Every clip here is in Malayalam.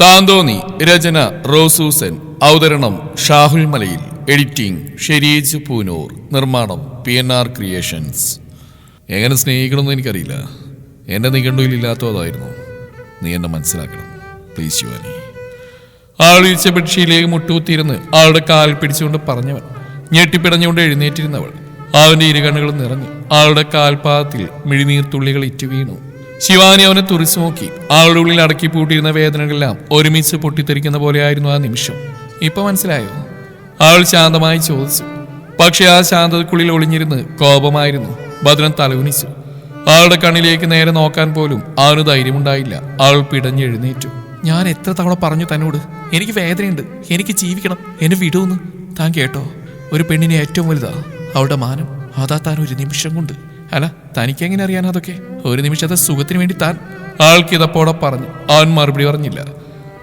താന്തോന്നി. രചന റോസൂസൻ. അവതരണം ഷാഹുൽ മലയിൽ. എഡിറ്റിംഗ് ഷെരീജ് പൂനൂർ. നിർമ്മാണം PNR ക്രിയേഷൻസ്. എങ്ങനെ സ്നേഹിക്കണമെന്ന് എനിക്കറിയില്ല. എൻ്റെ നിഘണ്ടുവിൽ ഇല്ലാത്തതായിരുന്നു. നീ എന്നെ മനസ്സിലാക്കണം പ്ലീസ് ശിവാനി. ആൾ വീഴ്ച ബെഡ്ഷീറ്റിലേക്ക് മുട്ടുകുത്തിയിരുന്ന് ആളുടെ കാൽ പിടിച്ചുകൊണ്ട് പറഞ്ഞവൻ. ഞെട്ടിപ്പിടഞ്ഞുകൊണ്ട് എഴുന്നേറ്റിരുന്നവൾ. അവന്റെ ഇരുകണ്ണുകളും നിറഞ്ഞു. ആളുടെ കാൽപാദത്തിൽ മിഴിനീർത്തുള്ളികൾ ഇറ്റു വീണു. ശിവാനി അവനെ തുറിച്ചു നോക്കി. ആളുടെ ഉള്ളിൽ അടക്കി പൂട്ടിയിരുന്ന വേദനകളെല്ലാം ഒരുമിച്ച് പൊട്ടിത്തെറിക്കുന്ന പോലെയായിരുന്നു ആ നിമിഷം. ഇപ്പൊ മനസ്സിലായോ? അവൾ ശാന്തമായി ചോദിച്ചു. പക്ഷെ ആ ശാന്തതക്കുള്ളിൽ ഒളിഞ്ഞിരുന്ന് കോപമായിരുന്നു. ഭദ്രൻ തലകുനിച്ചു. അവളുടെ കണ്ണിലേക്ക് നേരെ നോക്കാൻ പോലും അവന് ധൈര്യമുണ്ടായില്ല. അവൾ പിടഞ്ഞെഴുന്നേറ്റു. ഞാൻ എത്ര തവണ പറഞ്ഞു തന്നോട്, എനിക്ക് വേദനയുണ്ട്, എനിക്ക് ജീവിക്കണം, എന്നെ വിടൂന്ന്. താൻ കേട്ടോ? ഒരു പെണ്ണിനെ ഏറ്റവും വലുതാ അവളുടെ മാനം. അതാ താൻ ഒരു നിമിഷം കൊണ്ട്. അല്ല, തനിക്കെങ്ങനെ അറിയാൻ അതൊക്കെ? ഒരു നിമിഷത്തെ സുഖത്തിന് വേണ്ടി താൻ. ആൾക്ക് ഇതപ്പോടെ പറഞ്ഞു. അവൻ മറുപടി പറഞ്ഞില്ല.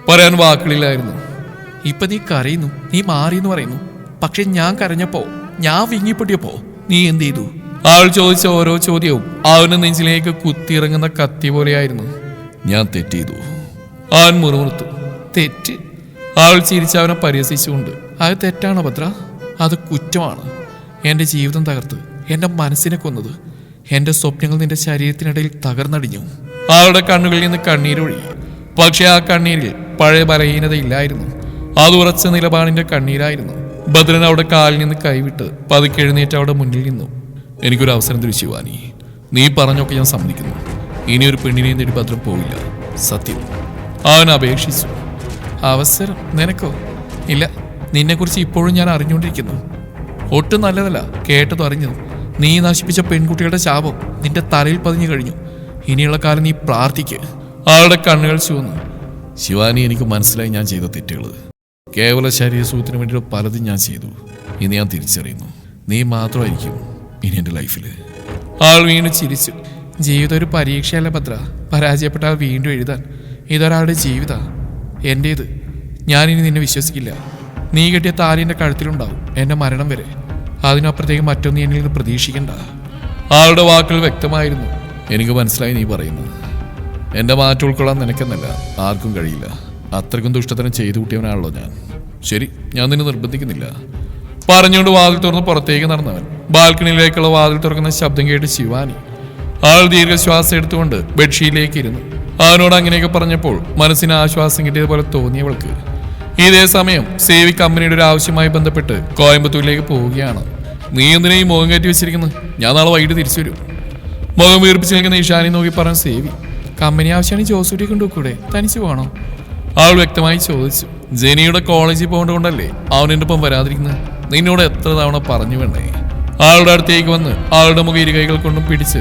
പറയാൻ വാക്കുകളില്ലായിരുന്നു. ഇപ്പൊ നീ കരയുന്നു, നീ മാറിയെന്ന് പറയുന്നു. പക്ഷെ ഞാൻ കരഞ്ഞപ്പോ, ഞാൻ വിങ്ങിപ്പൊട്ടിയപ്പോ നീ എന്ത് ചെയ്തു? ആൾ ചോദിച്ച ഓരോ ചോദ്യവും അവന് നെഞ്ചിലേക്ക് കുത്തിയിറങ്ങുന്ന കത്തി പോലെയായിരുന്നു. ഞാൻ തെറ്റ് ചെയ്തു. അവൻ മുറുമുറുത്തു. തെറ്റ്? ആൾ ചിരിച്ച് അവനെ പരിഹസിച്ചുകൊണ്ട്. അത് തെറ്റാണോ ഭദ്ര? അത് കുറ്റമാണ്. എൻ്റെ ജീവിതം തകർത്ത് എൻ്റെ മനസ്സിനെ കൊന്നത്. എൻ്റെ സ്വപ്നങ്ങൾ നിന്റെ ശരീരത്തിനിടയിൽ തകർന്നടിഞ്ഞു. അവളുടെ കണ്ണുകളിൽ നിന്ന് കണ്ണീരൊഴുകി. പക്ഷെ ആ കണ്ണീരിൽ പഴയ ബലഹീനതയില്ലായിരുന്നു. അത് ഉറച്ച നിലപാടിന്റെ കണ്ണീരായിരുന്നു. ഭദ്രൻ അവിടെ കാലിൽ നിന്ന് കൈവിട്ട് പതുക്കെ എഴുന്നേറ്റ് അവിടെ മുന്നിൽ നിന്നു. എനിക്കൊരു അവസരം തരൂ ശിവാനി. നീ പറഞ്ഞൊക്കെ ഞാൻ സമ്മതിക്കുന്നു. ഇനിയൊരു പെണ്ണിനെയും തേടി ഭദ്രൻ പോവില്ല, സത്യം. അവൻ അപേക്ഷിച്ചു. അവസരം നിനക്കോ? ഇല്ല, നിന്നെക്കുറിച്ച് ഇപ്പോഴും ഞാൻ അറിഞ്ഞുകൊണ്ടിരിക്കുന്നു. ഒട്ടും നല്ലതല്ല കേട്ടതും അറിഞ്ഞതും. നീ നശിപ്പിച്ച പെൺകുട്ടികളുടെ ശാപം നിന്റെ തലയിൽ പതിഞ്ഞു കഴിഞ്ഞു. ഇനിയുള്ള കാലം നീ പ്രാർത്ഥിക്കുക. അവളുടെ കണ്ണുകൾ ചുവന്നു. ശിവാനി, എനിക്ക് മനസ്സിലായി ഞാൻ ചെയ്ത തെറ്റുകൾ. കേവല ശരീരസുഖത്തിന് വേണ്ടിയിട്ട് പലതും ഞാൻ ചെയ്തു. ഇനി ഞാൻ തിരിച്ചറിയുന്നു. നീ മാത്രമായിരിക്കും ഇനി എൻ്റെ ലൈഫിൽ. ആൾ വീണ്ടും ചിരിച്ചു. ജീവിതം ഒരു പരീക്ഷയല്ല ഭദ്ര. പരാജയപ്പെട്ടാൽ വീണ്ടും എഴുതാൻ. ഇതൊരാളുടെ ജീവിത, എൻ്റേത്. ഞാനിനി നിന്നെ വിശ്വസിക്കില്ല. നീ കെട്ടിയ താലി എൻ്റെ കഴുത്തിലുണ്ടാവും എൻ്റെ മരണം വരെ. അതിനപ്പുറത്തേക്ക് മറ്റൊന്നും എന്നിൽ നിന്ന് പ്രതീക്ഷിക്കണ്ട. ആളുടെ വാക്കുകൾ വ്യക്തമായിരുന്നു. എനിക്ക് മനസ്സിലായി നീ പറയുന്നത്. എൻ്റെ മാറ്റം ഉൾക്കൊള്ളാൻ നിനക്കെന്നല്ല, ആർക്കും കഴിയില്ല. അത്രയ്ക്കും ദുഷ്ടതരം ചെയ്തു കൂട്ടിയവനാണല്ലോ ഞാൻ. ശരി, ഞാൻ നിന്നെ നിർബന്ധിക്കുന്നില്ല. പറഞ്ഞുകൊണ്ട് വാതിൽ തുറന്ന് പുറത്തേക്ക് നടന്നവൻ. ബാൽക്കണിയിലേക്കുള്ള വാതിൽ തുറക്കുന്ന ശബ്ദം കേട്ട് ശിവാനി. ആൾ ദീർഘശ്വാസം എടുത്തുകൊണ്ട് ബെഡ്ഷീറ്റിലേക്ക് ഇരുന്നു. അവനോട് അങ്ങനെയൊക്കെ പറഞ്ഞപ്പോൾ മനസ്സിന് ആശ്വാസം കിട്ടിയതുപോലെ തോന്നിയവൾക്ക്. ഇതേ സമയം സേവി കമ്പനിയുടെ ഒരു ആവശ്യമായി ബന്ധപ്പെട്ട് കോയമ്പത്തൂരിലേക്ക് പോവുകയാണ്. നീ എന്തിനാ ഈ മുഖം കയറ്റി വെച്ചിരിക്കുന്നത്? ഞാൻ നാളെ വൈകിട്ട് തിരിച്ചു വരും. മുഖം വീർപ്പിച്ച് നിൽക്കുന്ന ഇഷാനി നോക്കി പറഞ്ഞ സേവി. കമ്പനി ആവശ്യമാണ് ജോസൂട്ടിയെ കൊണ്ടുപോയിക്കൂടെ? തനിച്ച് പോകണോ? അവൾ വ്യക്തമായി ചോദിച്ചു. ജെനിയുടെ കോളേജിൽ പോകേണ്ടതുകൊണ്ടല്ലേ അവൻ എൻ്റെ ഒപ്പം വരാതിരിക്കുന്നത്? നിന്നോട് എത്ര തവണ പറഞ്ഞു വേണ്ടേ? ആളുടെ അടുത്തേക്ക് വന്ന് ആളുടെ മുഖം ഇരുകൈകൾ കൊണ്ടും പിടിച്ച്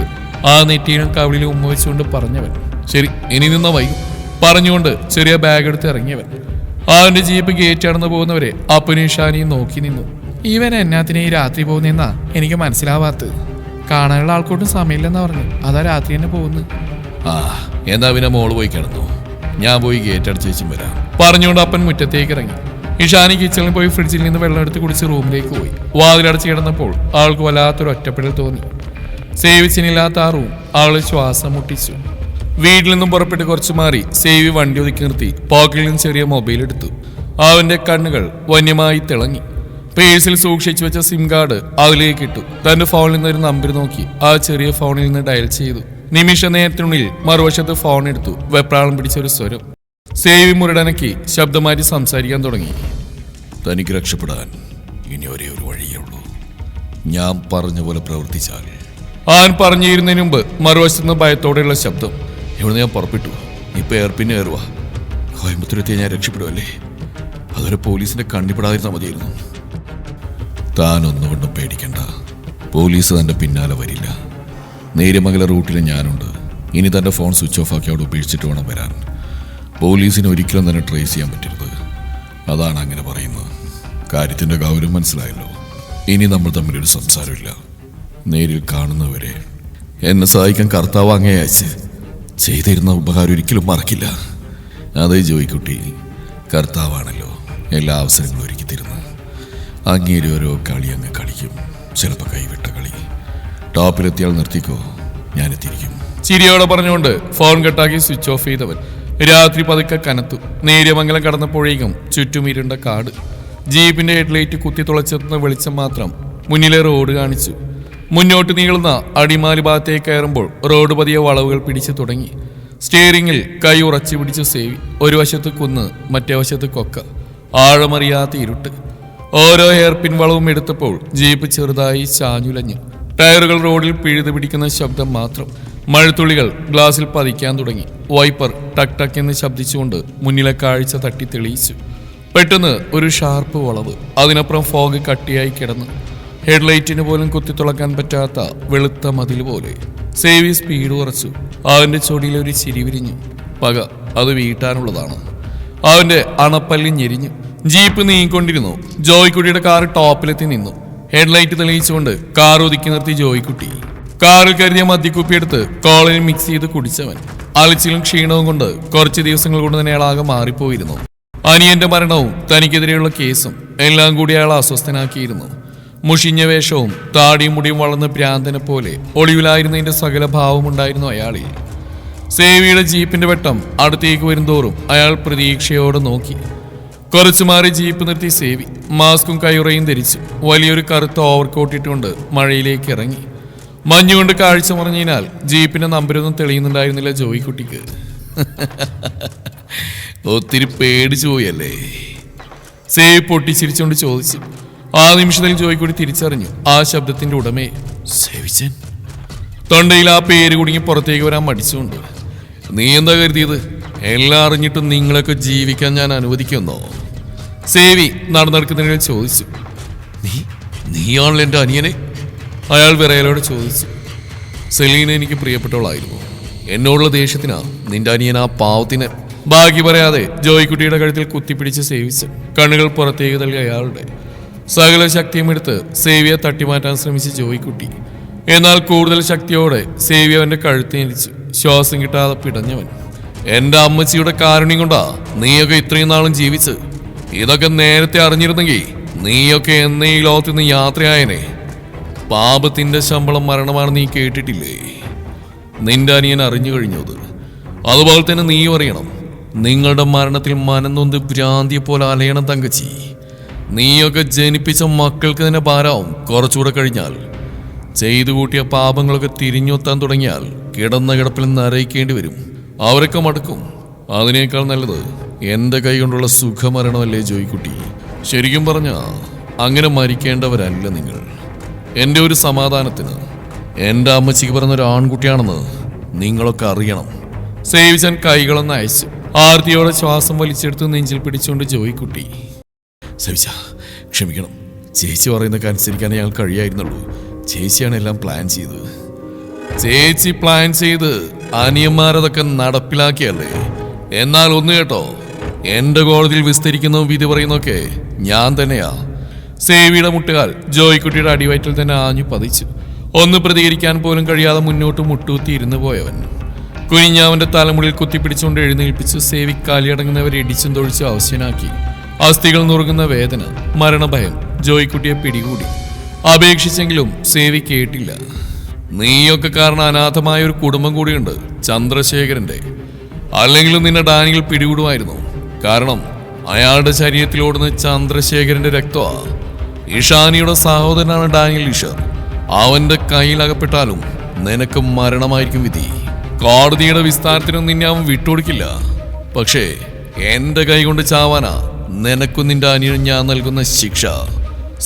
ആ നെറ്റിയിലും കവിളിലും ഉമ്മ വെച്ചുകൊണ്ട് പറഞ്ഞവൻ. ശരി, ഇനി നിന്ന വൈകും പറഞ്ഞുകൊണ്ട് ചെറിയ ബാഗ് എടുത്ത് ഇറങ്ങിയവൻ. അവന്റെ ജീപ്പ് ഗേറ്റ് അടന്ന് പോകുന്നവരെ അപ്പനും ഇഷാനിയും നോക്കി നിന്നു. ഇവൻ എന്നാത്തിനെ ഈ രാത്രി പോകുന്നെന്നാ എനിക്ക് മനസ്സിലാവാത്തത്. കാണാനുള്ള ആൾക്കൂട്ടും സമയമില്ലെന്നാ പറഞ്ഞു. അതാ രാത്രി തന്നെ പോകുന്നു. ആ, എന്നാ പിന്നെ മോള് പോയി കിടന്നു, ഞാൻ പോയി ഗേറ്റ് അടച്ച് വെച്ചും വരാം പറഞ്ഞുകൊണ്ട് അപ്പൻ മുറ്റത്തേക്ക് ഇറങ്ങി. ഇഷാനി കിച്ചണിൽ പോയി ഫ്രിഡ്ജിൽ നിന്ന് വെള്ളം എടുത്ത് കുടിച്ച് റൂമിലേക്ക് പോയി. വാതിലടച്ച് കിടന്നപ്പോൾ ആൾക്ക് വല്ലാത്തൊരു ഒറ്റപ്പെടൽ തോന്നി. സേവിച്ചിനില്ലാത്ത ആ റൂം ആള് ശ്വാസം മുട്ടിച്ചു. വീട്ടിൽ നിന്നും പുറപ്പെട്ട് കുറച്ചു മാറി സേവി വണ്ടി ഒതുക്കി നിർത്തി പോക്കറ്റിൽ നിന്ന് ചെറിയ മൊബൈൽ എടുത്തു. അവന്റെ കണ്ണുകൾ വന്യമായി തിളങ്ങി. പേഴ്സിൽ സൂക്ഷിച്ചു വെച്ച സിം കാർഡ് അതിലേക്ക് ഇട്ടു. തന്റെ ഫോണിൽ നിന്ന് ഒരു നമ്പർ നോക്കി ആ ചെറിയ ഫോണിൽ നിന്ന് ഡയൽ ചെയ്തു. നിമിഷ നേരത്തിനുള്ളിൽ മറുവശത്ത് ഫോൺ എടുത്തു. വെപ്രാളം പിടിച്ചൊരു സ്വരം. സേവി മുരടനക്കി ശബ്ദം മാറ്റി സംസാരിക്കാൻ തുടങ്ങി. തനിക്ക് രക്ഷപ്പെടാൻ ഇനി ഒരേ ഒരു വഴിയേ ഉള്ളൂ. ഞാൻ പറഞ്ഞ പോലെ പ്രവർത്തിച്ചാൽ. അവൻ പറഞ്ഞിരുന്നതിന് മുമ്പ് മറുവശത്ത് നിന്ന് ഭയത്തോടെയുള്ള ശബ്ദം. ഇവിടുന്ന് ഞാൻ പുറപ്പെട്ടു. ഇപ്പൊ എയർപിന്നെ കയറുക. കോയമ്പത്തൂരെത്തിയ ഞാൻ രക്ഷപ്പെടുവല്ലേ? അതൊരു പോലീസിന്റെ കണ്ണിപ്പെടാതിരുന്നാൽ മതിയായിരുന്നു. താനൊന്നുകൊണ്ടും പേടിക്കണ്ട. പോലീസ് തന്റെ പിന്നാലെ വരില്ല. നേര്യമംഗല റൂട്ടിൽ ഞാനുണ്ട്. ഇനി തന്റെ ഫോൺ സ്വിച്ച് ഓഫ് ആക്കി അവിടെ ഉപേക്ഷിച്ചിട്ട് വേണം വരാൻ. പോലീസിന് ഒരിക്കലും തന്നെ ട്രേസ് ചെയ്യാൻ പറ്റരുത്. അതാണ് അങ്ങനെ പറയുന്നത്. കാര്യത്തിന്റെ ഗൗരവം മനസ്സിലായല്ലോ. ഇനി നമ്മൾ തമ്മിലൊരു സംസാരമില്ല. നേരിൽ കാണുന്നവരെ എന്നെ സഹായിക്കാൻ കർത്താവ് അങ്ങേ അയച്ച് ചെയ്തിരുന്ന ഉപകാരം ഒരിക്കലും മറക്കില്ല. അതേ ജോയിക്കുട്ടി, കർത്താവാണല്ലോ എല്ലാ അവസരങ്ങളും ഒരുക്കി തരുന്നത്. അങ്ങേരി ഓരോ കളി അങ്ങ് കളിക്കും. ചിലപ്പോൾ കൈവിട്ട കളി. ടോപ്പിലെത്തിയാൽ നിർത്തിക്കോ, ഞാനെത്തിയിരിക്കും. ചിരിയോടെ പറഞ്ഞുകൊണ്ട് ഫോൺ കട്ടാക്കി സ്വിച്ച് ഓഫ് ചെയ്തവൻ രാത്രി പതുക്കെ കനത്തു. നേര്യമംഗലം കടന്നപ്പോഴേക്കും ചുറ്റും ഇരുണ്ട കാട്. ജീപ്പിന്റെ ഹെഡ്ലൈറ്റ് കുത്തി തുളച്ചെത്തുന്ന വെളിച്ചം മാത്രം മുന്നിലെ റോഡ് കാണിച്ചു. മുന്നോട്ട് നീളുന്ന അടിമാലി ഭാഗത്തേക്ക് കയറുമ്പോൾ റോഡ് പതിയെ വളവുകൾ പിടിച്ചു തുടങ്ങി. സ്റ്റിയറിംഗിൽ കൈ ഉറച്ചു പിടിച്ചു സേവി. ഒരു വശത്ത് കുന്ന്, മറ്റേ വശത്ത് കൊക്ക. ആഴമറിയാത്ത ഇരുട്ട്. ഓരോ ഹെയർപിൻ വളവും എടുത്തപ്പോൾ ജീപ്പ് ചെറുതായി ചാഞ്ഞുലഞ്ഞു. ടയറുകൾ റോഡിൽ പിഴുതു പിടിക്കുന്ന ശബ്ദം മാത്രം. മഴത്തുള്ളികൾ ഗ്ലാസിൽ പതിക്കാൻ തുടങ്ങി. വൈപ്പർ ടക് ടക് എന്ന് ശബ്ദിച്ചുകൊണ്ട് മുന്നിലെ കാഴ്ച തട്ടി തെളിയിച്ചു. പെട്ടെന്ന് ഒരു ഷാർപ്പ് വളവ്. അതിനപ്പുറം ഫോഗ് കട്ടിയായി കിടന്നു. ഹെഡ്ലൈറ്റിന് പോലും കുത്തിത്തുളക്കാൻ പറ്റാത്ത വെളുത്ത മതിൽ പോലെ. സേവി സ്പീഡ് കുറച്ചു. അവന്റെ ചൊടിയിൽ ഒരു ചിരി വിരിഞ്ഞു. പക അത് വീട്ടാനുള്ളതാണ്. അവന്റെ അണപ്പല്ലി ഞെരിഞ്ഞു. ജീപ്പ് നീങ്ങിക്കൊണ്ടിരുന്നു. ജോയ്ക്കുട്ടിയുടെ കാർ ടോപ്പിലെത്തി നിന്നു. ഹെഡ്ലൈറ്റ് തെളിയിച്ചുകൊണ്ട് കാർ ഒതുക്കി നിർത്തി ജോയ്ക്കുട്ടി. കാറിൽ കരുതിയ മദ്യക്കുപ്പിയെടുത്ത് കോളനിൽ മിക്സ് ചെയ്ത് കുടിച്ചവൻ. അലച്ചിലും ക്ഷീണവും കൊണ്ട് കുറച്ച് ദിവസങ്ങൾ കൊണ്ട് തന്നെ അയാളാകെ മാറിപ്പോയിരുന്നു. അനിയന്റെ മരണവും തനിക്കെതിരെയുള്ള കേസും എല്ലാം കൂടി അയാൾ അസ്വസ്ഥനാക്കിയിരുന്നു. മുഷിഞ്ഞ വേഷവും താടിയും മുടിയും വളർന്ന ഭ്രാന്തനെ പോലെ ഒളിവിലായിരുന്നതിന്റെ സകല ഭാവമുണ്ടായിരുന്നു അയാളിൽ. സേവിയുടെ ജീപ്പിന്റെ വെട്ടം അടുത്തേക്ക് വരുന്തോറും അയാൾ പ്രതീക്ഷയോടെ നോക്കി. കുറച്ചു മാറി ജീപ്പ് നിർത്തി സേവി. മാസ്കും കൈയുറയും ധരിച്ചു. വലിയൊരു കറുത്ത ഓവർകോട്ട് ഇട്ടുകൊണ്ട് മഴയിലേക്ക് ഇറങ്ങി. മഞ്ഞുകൊണ്ട് കാഴ്ച മറഞ്ഞതിനാൽ ജീപ്പിന്റെ നമ്പരൊന്നും തെളിയുന്നുണ്ടായിരുന്നില്ല ജോയിക്കുട്ടിക്ക്. ഒത്തിരി പേടിച്ചു പോയല്ലേ? സേവി പൊട്ടിച്ചിരിച്ചുകൊണ്ട് ചോദിച്ചു. ആ നിമിഷത്തിൽ ജോയിക്കുട്ടി തിരിച്ചറിഞ്ഞു ആ ശബ്ദത്തിന്റെ ഉടമയെ. സേവിച്ചൻ. തൊണ്ടയിൽ ആ പേര് കുടുങ്ങി പുറത്തേക്ക് വരാൻ മടിച്ചുകൊണ്ട്. നീ എന്താ കരുതിയത്? എല്ലാം അറിഞ്ഞിട്ടും നിങ്ങളൊക്കെ ജീവിക്കാൻ ഞാൻ അനുവദിക്കുന്നോ? സേവി നടന്നെടുക്കുന്നതിനിടയിൽ ചോദിച്ചു. നീയാണല്ലോ എൻ്റെ അനിയനെ? അയാൾ വിറയലോടെ ചോദിച്ചു. സെലീന എനിക്ക് പ്രിയപ്പെട്ടവളായിരുന്നു. എന്നോടുള്ള ദേഷ്യത്തിനാ നിന്റെ അനിയൻ ആ പാവത്തിന്. ബാക്കി പറയാതെ ജോയിക്കുട്ടിയുടെ കഴുത്തിൽ കുത്തിപ്പിടിച്ച് സേവിച്ചു. കണ്ണുകൾ പുറത്തേക്ക് തള്ളി അയാളുടെ. സകല ശക്തിയും എടുത്ത് സേവിയെ തട്ടിമാറ്റാൻ ശ്രമിച്ച് ജോയിക്കുട്ടി. എന്നാൽ കൂടുതൽ ശക്തിയോടെ സേവി അവന്റെ കഴുത്ത് ഞെരിച്ചു. ശ്വാസം കിട്ടാതെ പിടഞ്ഞവൻ. എന്റെ അമ്മച്ചിയുടെ കാരുണ്യം കൊണ്ടാ നീയൊക്കെ ഇത്രയും നാളും ജീവിച്ച്. ഇതൊക്കെ നേരത്തെ അറിഞ്ഞിരുന്നെങ്കിൽ നീയൊക്കെ എന്നേ ഈ ലോകത്ത് നിന്ന് യാത്രയായനെ. പാപത്തിന്റെ ശമ്പളം മരണമാണ് നീ കേട്ടിട്ടില്ലേ? നിന്റെ അനിയൻ അറിഞ്ഞു കഴിഞ്ഞത്. അതുപോലെ തന്നെ നീയും അറിയണം. നിങ്ങളുടെ മരണത്തിൽ മനംനൊന്ത് ഭ്രാന്തിയെ പോലെ അലയണം തങ്കച്ചി. നീയൊക്കെ ജനിപ്പിച്ച മക്കൾക്ക് തന്നെ ഭാരമാവും കുറച്ചുകൂടെ കഴിഞ്ഞാൽ. ചെയ്തു കൂട്ടിയ പാപങ്ങളൊക്കെ തിരിഞ്ഞൊത്താൻ തുടങ്ങിയാൽ കിടന്ന കിടപ്പിൽ നരയിക്കേണ്ടി വരും. അവരൊക്കെ മടുക്കും. അതിനേക്കാൾ നല്ലത് എൻ്റെ കൈ കൊണ്ടുള്ള സുഖമരണമല്ലേ ജോയിക്കുട്ടി? ശരിക്കും പറഞ്ഞാ അങ്ങനെ മരിക്കേണ്ടവരല്ല നിങ്ങൾ. എൻ്റെ ഒരു സമാധാനത്തിന് എൻ്റെ അമ്മച്ചിക്ക് പറഞ്ഞൊരു ആൺകുട്ടിയാണെന്ന് നിങ്ങളൊക്കെ അറിയണം. സേവിച്ചൻ കൈകളൊന്ന് അയച്ചു. ആർത്തിയോടെ ശ്വാസം വലിച്ചെടുത്ത് നെഞ്ചിൽ പിടിച്ചുകൊണ്ട് ജോയിക്കുട്ടി. സേവിച്ച ക്ഷമിക്കണം. ചേച്ചി പറയുന്നൊക്കെ അനുസരിക്കാൻ ഞങ്ങൾ കഴിയായിരുന്നുള്ളൂ. ചേച്ചിയാണ് എല്ലാം പ്ലാൻ ചെയ്തത്. ചേച്ചി പ്ലാൻ ചെയ്ത് അനിയന്മാരതൊക്കെ നടപ്പിലാക്കിയല്ലേ? എന്നാൽ ഒന്ന് കേട്ടോ, എന്റെ കോടതിയിൽ വിസ്തരിക്കുന്നതും വിധി പറയുന്നതൊക്കെ ഞാൻ തന്നെയാ. സേവിയുടെ മുട്ടുകാൽ ജോയിക്കുട്ടിയുടെ അടിവയറ്റിൽ തന്നെ ആഞ്ഞു പതിച്ചു. ഒന്ന് പ്രതികരിക്കാൻ പോലും കഴിയാതെ മുന്നോട്ട് മുട്ടുകുത്തി ഇരുന്നു പോയവൻ. കുനിഞ്ഞാവന്റെ തലമുടിയിൽ കുത്തിപ്പിടിച്ചുകൊണ്ട് എഴുന്നേൽപ്പിച്ചു സേവി കാലിയടങ്ങുന്നവരെ ഇടിച്ചും തൊഴിച്ചു അവശനാക്കി. അസ്ഥികൾ നുറുങ്ങുന്ന വേദന, മരണഭയം ജോയിക്കുട്ടിയെ പിടികൂടി. അപേക്ഷിച്ചെങ്കിലും സേവി കേട്ടില്ല. നീയൊക്കെ കാരണം അനാഥമായ ഒരു കുടുംബം കൂടിയുണ്ട് ചന്ദ്രശേഖരന്റെ. അല്ലെങ്കിലും നിന്നെ ഡാനിയിൽ പിടികൂടുമായിരുന്നു. കാരണം അയാളുടെ ശരീരത്തിലോടുന്ന ചന്ദ്രശേഖരന്റെ രക്തമാ. ഇഷാനിയുടെ സഹോദരനാണ് ഡാനിയൽ ഈശ്വർ. അവന്റെ കയ്യിൽ അകപ്പെട്ടാലും നിനക്ക് മരണമായിരിക്കും വിധി. കോടതിയുടെ വിസ്താരത്തിനും നിന്നെ അവൻ വിട്ടുകൊടുക്കില്ല. പക്ഷേ എന്റെ കൈ കൊണ്ട് ചാവാനാ നിനക്കും നിന്റെ അനിയനും ഞാൻ നൽകുന്ന ശിക്ഷ.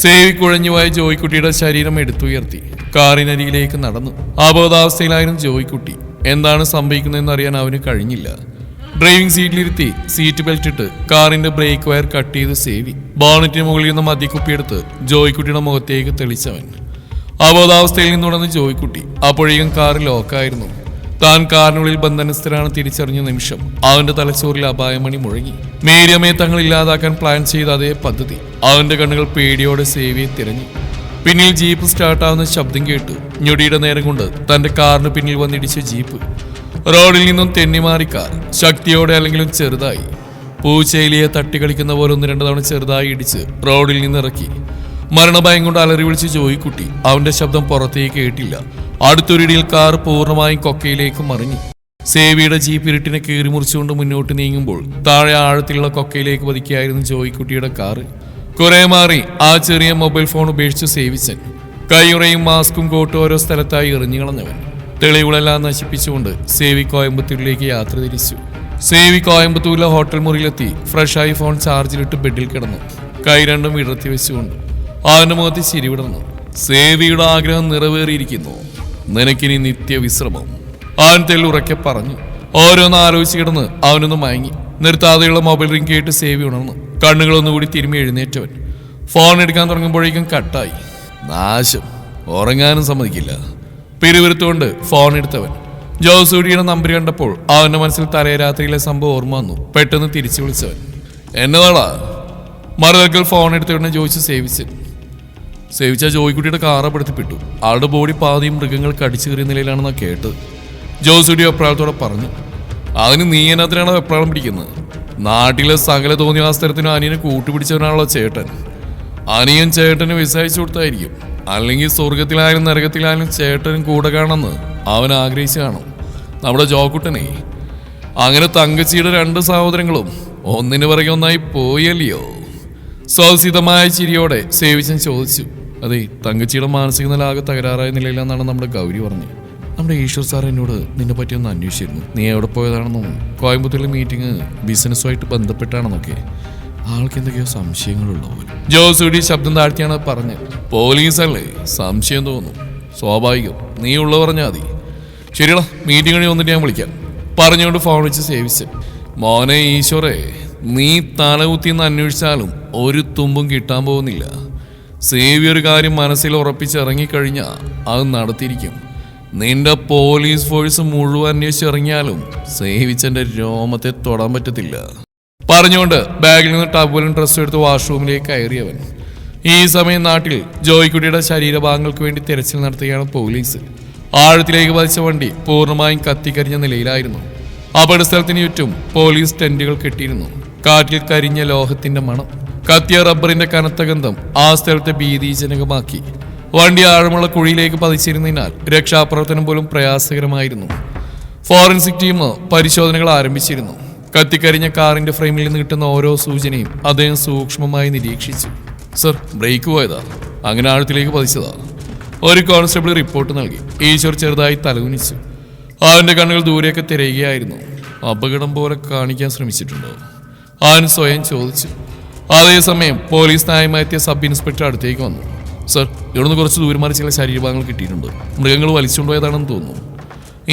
സേവി കുഴഞ്ഞുപോയ ജോയിക്കുട്ടിയുടെ ശരീരം എടുത്തുയർത്തി കാറിനരികിലേക്ക് നടന്നു. അബോധാവസ്ഥയിലായിരുന്നു ജോയിക്കുട്ടി. എന്താണ് സംഭവിക്കുന്നതെന്ന് അറിയാൻ അവന് കഴിഞ്ഞില്ല. ഡ്രൈവിംഗ് സീറ്റിലിരുത്തി സീറ്റ് ബെൽറ്റ് ഇട്ട് കാറിന്റെ ബ്രേക്ക് വയർ കട്ട് ചെയ്ത് സേവി ബോണറ്റിന് മുകളിൽ നിന്ന് മദ്യക്കുപ്പിയെടുത്ത് ജോയിക്കുട്ടിയുടെ മുഖത്തേക്ക് തെളിച്ചവൻ. അബോധാവസ്ഥയിൽ നിന്നുടന്ന് ജോയിക്കുട്ടി. അപ്പോഴേക്കും കാർ ലോക്കായിരുന്നു. താൻ കാറിനുള്ളിൽ ബന്ധനസ്ഥരാണ് തിരിച്ചറിഞ്ഞ നിമിഷം അവന്റെ തലച്ചോറിൽ അപായമണി മുഴങ്ങി. മേരിയമ്മയെ തങ്ങൾ ഇല്ലാതാക്കാൻ പ്ലാൻ ചെയ്ത അതേ പദ്ധതി. അവന്റെ കണ്ണുകൾ പേടിയോടെ സേവിയെ തിരഞ്ഞു. പിന്നിൽ ജീപ്പ് സ്റ്റാർട്ടാവുന്ന ശബ്ദം കേട്ടു. ഞൊടിയുടെ നേരം കൊണ്ട് തന്റെ കാറിന് പിന്നിൽ വന്നിടിച്ച ജീപ്പ്. റോഡിൽ നിന്നും തെന്നിമാറി കാർ ശക്തിയോടെ അല്ലെങ്കിലും ചെറുതായി പൂച്ചയിലിയെ തട്ടിക്കളിക്കുന്ന പോലെ ഒന്ന് രണ്ട് തവണ ചെറുതായി ഇടിച്ച് റോഡിൽ നിന്നിറക്കി. മരണഭയം കൊണ്ട് അലറി വിളിച്ച് ജോയിക്കുട്ടി. അവന്റെ ശബ്ദം പുറത്തേക്ക് കേട്ടില്ല. അടുത്തൊരിടിയിൽ കാർ പൂർണ്ണമായും കൊക്കയിലേക്ക് മറിഞ്ഞു. സേവിയുടെ ജീപ്പ് ഇരുട്ടിനെ കീറി മുറിച്ചുകൊണ്ട് മുന്നോട്ട് നീങ്ങുമ്പോൾ താഴെ ആഴത്തിലുള്ള കൊക്കയിലേക്ക് പതിക്കുകയായിരുന്നു ജോയിക്കുട്ടിയുടെ കാറ്. കുറെ മാറി ആ ചെറിയ മൊബൈൽ ഫോൺ ഉപേക്ഷിച്ച് സേവിച്ചൻ. കൈയുറയും മാസ്കും കോട്ടും ഓരോ സ്ഥലത്തായി എറിഞ്ഞു കളഞ്ഞവൻ. തെളിവുകളെല്ലാം നശിപ്പിച്ചുകൊണ്ട് സേവി കോയമ്പത്തൂരിലേക്ക് യാത്ര തിരിച്ചു. സേവി കോയമ്പത്തൂരിലെ ഹോട്ടൽ മുറിയിലെത്തി ഫ്രഷായി ഫോൺ ചാർജിലിട്ട് ബെഡിൽ കിടന്നു. കൈ രണ്ടും വിടർത്തി വെച്ചുകൊണ്ട് അവന്റെ മുഖത്ത് ചിരി വിടർന്നു. സേവിയുടെ ആഗ്രഹം നിറവേറിയിരിക്കുന്നു. നിനക്കിനി നിത്യവിശ്രമം, അവൻ തെല്ലുറക്കെ പറഞ്ഞു. ഓരോന്ന് ആലോചിച്ച് കിടന്ന് അവനൊന്ന് മയങ്ങി. നിർത്താതെയുള്ള മൊബൈൽ റിംഗ് കേട്ട് സേവി ഉണർന്നു. കണ്ണുകളൊന്നുകൂടി തിരുമ്മി എഴുന്നേറ്റവൻ ഫോൺ എടുക്കാൻ തുടങ്ങുമ്പോഴേക്കും കട്ടായി. നാശം, ഉറങ്ങാനും സമ്മതിക്കില്ല. പിരിവിരുത്തുകൊണ്ട് ഫോൺ എടുത്തവൻ ജോസൂടിയുടെ നമ്പർ കണ്ടപ്പോൾ അവന്റെ മനസ്സിൽ തലേ രാത്രിയിലെ സംഭവം ഓർമ്മ വന്നു. പെട്ടെന്ന് തിരിച്ചു വിളിച്ചവൻ. എന്നതാടാ? മറുതൽക്കൽ ഫോൺ എടുത്തവനെ ചോദിച്ചു സേവിച്ച ജോയിക്കുട്ടിയുടെ കാറ പെടുത്തിപ്പെട്ടു. ആളുടെ ബോഡി പാതിയും മൃഗങ്ങൾ കടിച്ചു കയറിയ നിലയിലാണെന്നാണ് കേട്ടത്. ജോസൂടി വെപ്രാളത്തോടെ പറഞ്ഞു. അതിന് നീ എന്നതിനാണ് വെപ്രാളം പിടിക്കുന്നത്? നാട്ടിലെ സകല തോന്നിയ സ്ഥലത്തിനും അനിയനെ കൂട്ടുപിടിച്ചവനാണല്ലോ ചേട്ടൻ. അനിയൻ ചേട്ടന് വിസയച്ചു കൊടുത്തായിരിക്കും. അല്ലെങ്കിൽ സ്വർഗത്തിലായാലും നരകത്തിലായാലും ചേട്ടനും കൂടെ കാണുമെന്ന് അവൻ ആഗ്രഹിച്ചു കാണും നമ്മുടെ ജോക്കുട്ടനെ. അങ്ങനെ തങ്കച്ചിയുടെ 2 സഹോദരങ്ങളും ഒന്നിനു പിറകെ ഒന്നായി പോയല്ലയോ? സ്വസിതമായ ചിരിയോടെ സേവിച്ചൻ ചോദിച്ചു. അതെ, തങ്കച്ചിയുടെ മാനസിക നില ആകെ തകരാറായ നിലയിലെന്നാണ് നമ്മുടെ ഗൗരി പറഞ്ഞത്. നമ്മുടെ ഈശ്വർ സാർ എന്നോട് നിന്നെ പറ്റി ഒന്ന് അന്വേഷിച്ചിരുന്നു. നീ എവിടെ പോയതാണെന്നും കോയമ്പത്തൂരിലെ മീറ്റിംഗ് ബിസിനസ്സുമായിട്ട് ബന്ധപ്പെട്ടാണെന്നൊക്കെ. ആൾക്ക് എന്തൊക്കെയോ സംശയങ്ങളുള്ള പോലെ. ജോസൂടി ശബ്ദം താഴ്ത്തിയാണ് പറഞ്ഞത്. പോലീസല്ലേ, സംശയം തോന്നും, സ്വാഭാവികം. നീ ഉള്ള പറഞ്ഞാൽ മതി. ശരിയടാ, മീറ്റിംഗ് കഴിഞ്ഞ് വന്നിട്ട് ഞാൻ വിളിക്കാം പറഞ്ഞുകൊണ്ട് ഫോൺ വെച്ച് സേവിച്ച്. മോനെ ഈശ്വരേ, നീ തലകുത്തിന്ന് അന്വേഷിച്ചാലും ഒരു തുമ്പും കിട്ടാൻ പോകുന്നില്ല. സേവി ഒരു കാര്യം മനസ്സിൽ ഉറപ്പിച്ചിറങ്ങിക്കഴിഞ്ഞാൽ അത് നടത്തിയിരിക്കും. നിന്റെ പോലീസ് ഫോഴ്സ് മുഴുവൻ അന്വേഷിച്ചിറങ്ങിയാലും സേവിച്ചെന്റെ രോമത്തെ തൊടാൻ പറ്റത്തില്ല പറഞ്ഞുകൊണ്ട് ബാഗിൽ നിന്ന് ടവലും ഡ്രസ്സും എടുത്ത് വാഷ്റൂമിലേക്ക് കയറിയവൻ. ഈ സമയം നാട്ടിൽ ജോയിക്കുട്ടിയുടെ ശരീരഭാഗങ്ങൾക്ക് വേണ്ടി തെരച്ചിൽ നടത്തുകയാണ് പോലീസ്. ആഴത്തിലേക്ക് പതിച്ച വണ്ടി പൂർണ്ണമായും കത്തിക്കരിഞ്ഞ നിലയിലായിരുന്നു. അപകട സ്ഥലത്തിന് ചുറ്റും പോലീസ് ടെന്റുകൾ കെട്ടിയിരുന്നു. കാറ്റിൽ കരിഞ്ഞ ലോഹത്തിന്റെ മണം, കത്തിയ റബ്ബറിന്റെ കനത്ത ഗന്ധം ആ സ്ഥലത്തെ ഭീതിജനകമാക്കി. വണ്ടി ആഴമുള്ള കുഴിയിലേക്ക് പതിച്ചിരുന്നതിനാൽ രക്ഷാപ്രവർത്തനം പോലും പ്രയാസകരമായിരുന്നു. ഫോറൻസിക് ടീം പരിശോധനകൾ ആരംഭിച്ചിരുന്നു. കത്തിക്കരിഞ്ഞ കാറിന്റെ ഫ്രെയിമിൽ നിന്ന് കിട്ടുന്ന ഓരോ സൂചനയും അദ്ദേഹം സൂക്ഷ്മമായി നിരീക്ഷിച്ചു. സർ, ബ്രേക്ക് പോയതാ, അങ്ങനെ ആഴത്തിലേക്ക് പതിച്ചതാ. ഒരു കോൺസ്റ്റബിൾ റിപ്പോർട്ട് നൽകി. ഈശ്വർ ചെറുതായി തലകുനിച്ചു. അവന്റെ കണ്ണുകൾ ദൂരെയൊക്കെ തിരയുകയായിരുന്നു. അപകടം പോലെ കാണിക്കാൻ ശ്രമിച്ചിട്ടുണ്ടോ? അവൻ സ്വയം ചോദിച്ചു. അതേസമയം പോലീസ് നയമായെത്തിയ സബ് ഇൻസ്പെക്ടർ അടുത്തേക്ക് വന്നു. സർ, ഇവിടുന്ന് കുറച്ച് ദൂരം മാറി ചില ശരീരഭാഗങ്ങൾ കിട്ടിയിട്ടുണ്ട്. മൃഗങ്ങൾ വലിച്ചുകൊണ്ടുപോയതാണെന്ന് തോന്നുന്നു.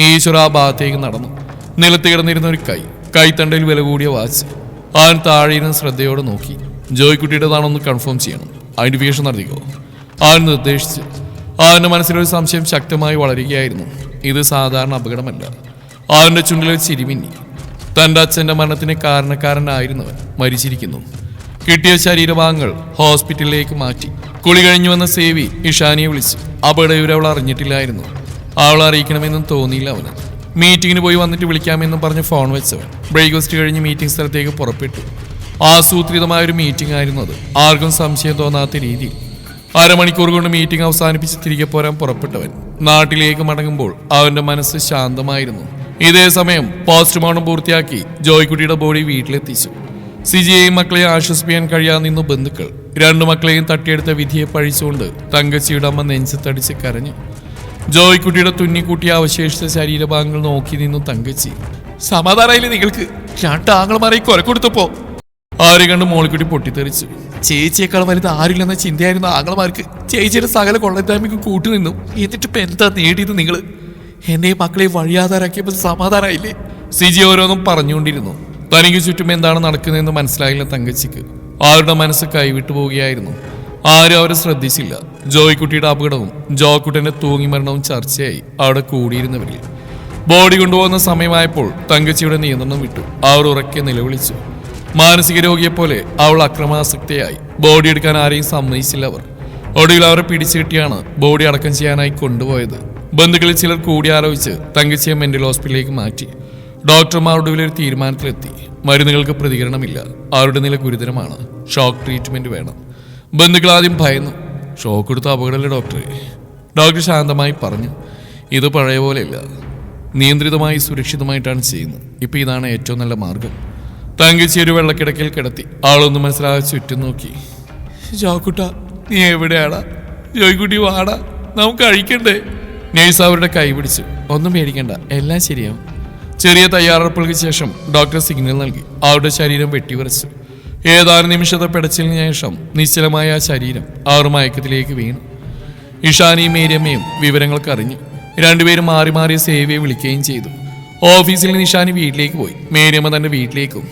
ഈശ്വർ ആ ഭാഗത്തേക്ക് നടന്നു. നിലത്ത് കിടന്നിരുന്ന ഒരു കൈത്തണ്ടയിൽ വില കൂടിയ വാച്ച്. അവൻ താഴെയിരുന്ന് ശ്രദ്ധയോടെ നോക്കി. ജോയിക്കുട്ടിയുടേതാണെന്ന് കൺഫേം ചെയ്യണം, ഐഡന്റിഫിക്കേഷൻ നടത്തിക്കോ അവൻ നിർദ്ദേശിച്ചു. അവന്റെ മനസ്സിലൊരു സംശയം ശക്തമായി വളരുകയായിരുന്നു. ഇത് സാധാരണ അപകടമല്ല. അവന്റെ ചുണ്ടിൽ ചിരിമിന്നി. തന്റെ അച്ഛന്റെ മരണത്തിന് കാരണക്കാരനായിരുന്നവൻ മരിച്ചിരിക്കുന്നു. കിട്ടിയ ശരീരഭാഗങ്ങൾ ഹോസ്പിറ്റലിലേക്ക് മാറ്റി. കുളി കഴിഞ്ഞു വന്ന സേവി ഇഷാനിയെ വിളിച്ചു. അപകടവിവരം അവൾ അറിഞ്ഞിട്ടില്ലായിരുന്നു. അവളെ അറിയിക്കണമെന്നും തോന്നിയില്ല അവന്. മീറ്റിങ്ങിന് പോയി വന്നിട്ട് വിളിക്കാമെന്നും പറഞ്ഞ് ഫോൺ വെച്ചവൻ ബ്രേക്ക്ഫാസ്റ്റ് കഴിഞ്ഞ് മീറ്റിംഗ് സ്ഥലത്തേക്ക് പുറപ്പെട്ടു. ആസൂത്രിതമായൊരു മീറ്റിംഗ് ആയിരുന്നു അത്. ആർക്കും സംശയം തോന്നാത്ത രീതിയിൽ. അരമണിക്കൂർ കൊണ്ട് മീറ്റിംഗ് അവസാനിപ്പിച്ച് തിരികെ പോരാൻ പുറപ്പെട്ടവൻ നാട്ടിലേക്ക് മടങ്ങുമ്പോൾ അവന്റെ മനസ്സ് ശാന്തമായിരുന്നു. ഇതേ സമയം പോസ്റ്റ്മോർട്ടം പൂർത്തിയാക്കി ജോയിക്കുട്ടിയുടെ ബോഡി വീട്ടിലെത്തിച്ചു. സിജിയെയും മക്കളെയും ആശ്വസിപ്പിക്കാൻ കഴിയാതെ നിന്നു ബന്ധുക്കൾ. 2 മക്കളെയും തട്ടിയെടുത്ത വിധിയെ പഴിച്ചുകൊണ്ട് തങ്കച്ചിയുടെ അമ്മ നെഞ്ചത്തടിച്ച് കരഞ്ഞു. ജോയിക്കുട്ടിയുടെ തുന്നിക്കൂട്ടിയ അവശേഷിച്ച ശരീരഭാഗങ്ങൾ നോക്കി നിന്നു തങ്കച്ചി. സമാധാനമായില്ലേ നിങ്ങൾക്ക്? 2 ആങ്ങളമാരെ കൊലക്കൊടുത്തപ്പോ ആരെ കണ്ട് മോളിക്കുട്ടി പൊട്ടിത്തെറിച്ചു. ചേച്ചിയേക്കാൾ വലുത് ആരില്ലെന്ന ചിന്തയായിരുന്നു ആങ്ങളമാർക്ക്. ചേച്ചിയുടെ സകല കൊള്ളത്തായ്മയ്ക്ക് കൂട്ടുനിന്നു. എന്നിട്ടിപ്പോ എന്താ നേടിയത് നിങ്ങൾ? എന്നെയും മക്കളെ വഴിയാധാരാക്കിയപ്പോൾ സമാധാനമായില്ലേ? സിജി ഓരോന്നും പറഞ്ഞുകൊണ്ടിരുന്നു. തനിക്ക് ചുറ്റും എന്താണ് നടക്കുന്നതെന്ന് മനസ്സിലായില്ല തങ്കച്ചിക്ക്. അവരുടെ മനസ്സ് കൈവിട്ടു പോവുകയായിരുന്നു. ആരും അവരെ ശ്രദ്ധിച്ചില്ല. ജോയിക്കുട്ടിയുടെ അപകടവും ജോക്കുട്ടന്റെ തൂങ്ങി മരണവും ചർച്ചയായി അവിടെ കൂടിയിരുന്നവരിൽ. ബോഡി കൊണ്ടുപോകുന്ന സമയമായപ്പോൾ തങ്കച്ചിയുടെ നിയന്ത്രണം വിട്ടു. അവർ ഉറക്കെ നിലവിളിച്ചു. മാനസിക രോഗിയെപ്പോലെ അവൾ അക്രമാസക്തയായി. ബോഡി എടുക്കാൻ ആരെയും സമ്മതിച്ചില്ല അവർ. ഒടുവിൽ അവരെ പിടിച്ചു കിട്ടിയാണ് ബോഡി അടക്കം ചെയ്യാനായി കൊണ്ടുപോയത്. ബന്ധുക്കളിൽ ചിലർ കൂടിയാലോചിച്ച് തങ്കച്ചിയെ മെന്റൽ ഹോസ്പിറ്റലിലേക്ക് മാറ്റി. ഡോക്ടർമാർ ഒടുവിലൊരു തീരുമാനത്തിലെത്തി. മരുന്നുകൾക്ക് പ്രതികരണമില്ല. അവരുടെ നില ഗുരുതരമാണ്. ഷോക്ക് ട്രീറ്റ്മെന്റ് വേണം. ബന്ധുക്കൾ ആദ്യം ഭയന്നു. ഷോക്ക് കൊടുത്ത അപകടമല്ലേ ഡോക്ടറെ? ഡോക്ടർ ശാന്തമായി പറഞ്ഞു. ഇത് പഴയ പോലെയല്ല. നിയന്ത്രിതമായി സുരക്ഷിതമായിട്ടാണ് ചെയ്യുന്നത്. ഇപ്പം ഇതാണ് ഏറ്റവും നല്ല മാർഗം. തങ്കച്ചി ഒരു വെള്ളക്കിടക്കൽ കിടത്തി. ആളൊന്നും മനസ്സിലാകാതെ ചുറ്റും നോക്കി. ജോക്കുട്ട, നീ എവിടെയാടാ? ജോയ്ക്കുട്ടി വാടാ, നമുക്ക് കഴിക്കണ്ടേ? നേഴ്സ് അവരുടെ കൈ പിടിച്ചു. ഒന്നും പേടിക്കണ്ട, എല്ലാം ശരിയാവും. ചെറിയ തയ്യാറെടുപ്പുകൾക്ക് ശേഷം ഡോക്ടർ സിഗ്നൽ നൽകി. അവരുടെ ശരീരം വെട്ടിവിറച്ചു. ഏതാനും നിമിഷത്തെ പിടച്ചിലിന് ശേഷം നിശ്ചലമായ ആ ശരീരം അവർ മയക്കത്തിലേക്ക് വീണു. ഇഷാനിയും മേരിയമ്മയും വിവരങ്ങൾക്ക് അറിഞ്ഞു. രണ്ടുപേരും മാറി മാറി സേവയെ വിളിക്കുകയും ചെയ്തു. ഓഫീസിൽ നിന്ന് ഇഷാനി വീട്ടിലേക്ക് പോയി. മേരിയമ്മ തന്റെ വീട്ടിലേക്കും.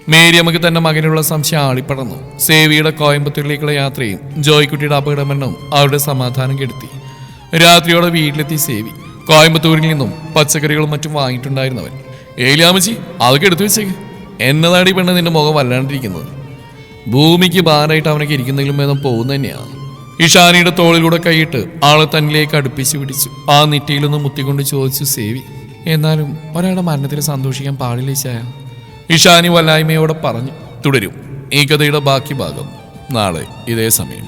മേരിയമ്മക്ക് തന്റെ മകനുള്ള സംശയം ആളിപ്പടർന്നു. സേവിയുടെ കോയമ്പത്തൂരിലേക്കുള്ള യാത്രയും ജോയ്ക്കുട്ടിയുടെ അപകടമരണവും അവരുടെ സമാധാനം കെടുത്തി. രാത്രിയോടെ വീട്ടിലെത്തി സേവി. കോയമ്പത്തൂരിൽ നിന്നും പച്ചക്കറികളും മറ്റും വാങ്ങിയിട്ടുണ്ടായിരുന്നവൻ. ഏലിയാമച്ചി, അതൊക്കെ എടുത്തു വെച്ചേക്ക്. എന്നതാടി പെണ്ണ് നിന്റെ മുഖം വല്ലാണ്ടിരിക്കുന്നത്? ഭൂമിക്ക് ഭാരമായിട്ട് അവനൊക്കെ ഇരിക്കുന്നെങ്കിലും ഭേദം പോകുന്ന തന്നെയാണ്. ഇഷാനിയുടെ തോളിലൂടെ കൈയിട്ട് ആളെ തന്നിലേക്ക് അടുപ്പിച്ച് പിടിച്ചു. ആ നെറ്റിയിലൊന്ന് മുത്തിക്കൊണ്ട് ചോദിച്ചു സേവി. എന്നാലും ഒരാളുടെ മരണത്തിൽ സന്തോഷിക്കാൻ പാടില്ല ചായ. ഇഷാനി വല്ലായ്മയോടെ പറഞ്ഞു. തുടരും ഈ കഥയുടെ ബാക്കി ഭാഗം നാളെ ഇതേ സമയം.